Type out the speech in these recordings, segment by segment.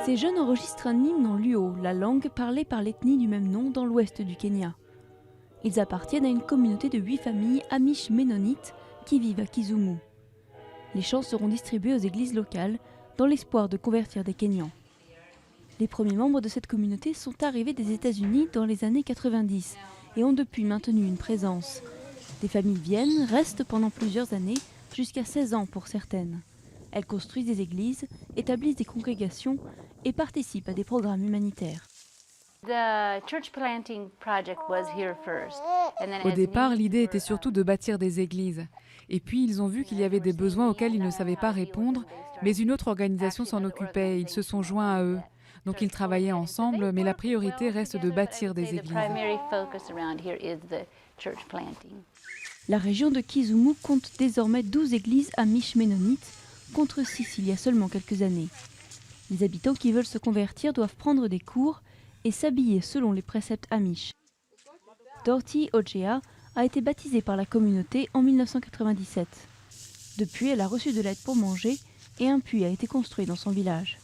Ces jeunes enregistrent un hymne en luo, la langue parlée par l'ethnie du même nom dans l'ouest du Kenya. Ils appartiennent à une communauté de 8 familles amish ménonites qui vivent à Kisumu. Les chants seront distribués aux églises locales dans l'espoir de convertir des Kenyans. Les premiers membres de cette communauté sont arrivés des États-Unis dans les années 90 et ont depuis maintenu une présence. Des familles viennent, restent pendant plusieurs années, jusqu'à 16 ans pour certaines. Elles construisent des églises, établissent des congrégations et participent à des programmes humanitaires. Au départ, l'idée était surtout de bâtir des églises. Et puis, ils ont vu qu'il y avait des besoins auxquels ils ne savaient pas répondre, mais une autre organisation s'en occupait et ils se sont joints à eux. Donc, ils travaillaient ensemble, mais la priorité reste de bâtir des églises. La région de Kisumu compte désormais 12 églises amish ménonites, contre 6 il y a seulement quelques années. Les habitants qui veulent se convertir doivent prendre des cours et s'habiller selon les préceptes amish. Dorothy Ojea a été baptisée par la communauté en 1997. Depuis, elle a reçu de l'aide pour manger et un puits a été construit dans son village.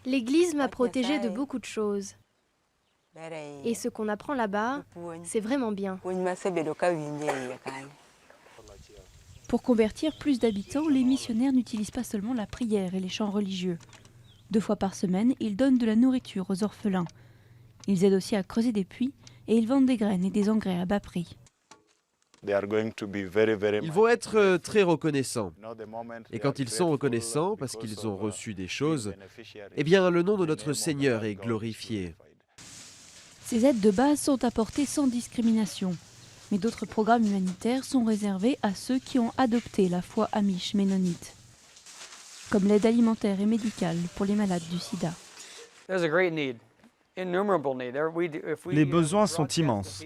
L'église m'a protégée de beaucoup de choses. Et ce qu'on apprend là-bas, c'est vraiment bien. Pour convertir plus d'habitants, les missionnaires n'utilisent pas seulement la prière et les chants religieux. 2 fois par semaine, ils donnent de la nourriture aux orphelins. Ils aident aussi à creuser des puits et ils vendent des graines et des engrais à bas prix. Ils vont être très reconnaissants. Et quand ils sont reconnaissants parce qu'ils ont reçu des choses, eh bien le nom de notre Seigneur est glorifié. Ces aides de base sont apportées sans discrimination. Mais d'autres programmes humanitaires sont réservés à ceux qui ont adopté la foi amish ménonite, comme l'aide alimentaire et médicale pour les malades du sida. Les besoins sont immenses.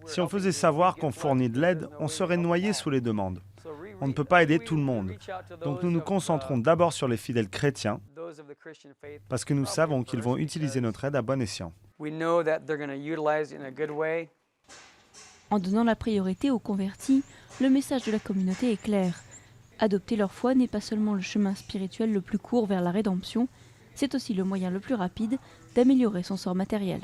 Si on faisait savoir qu'on fournit de l'aide, on serait noyé sous les demandes. On ne peut pas aider tout le monde. Donc nous nous concentrons d'abord sur les fidèles chrétiens, parce que nous savons qu'ils vont utiliser notre aide à bon escient. En donnant la priorité aux convertis, le message de la communauté est clair. Adopter leur foi n'est pas seulement le chemin spirituel le plus court vers la rédemption, c'est aussi le moyen le plus rapide d'améliorer son sort matériel.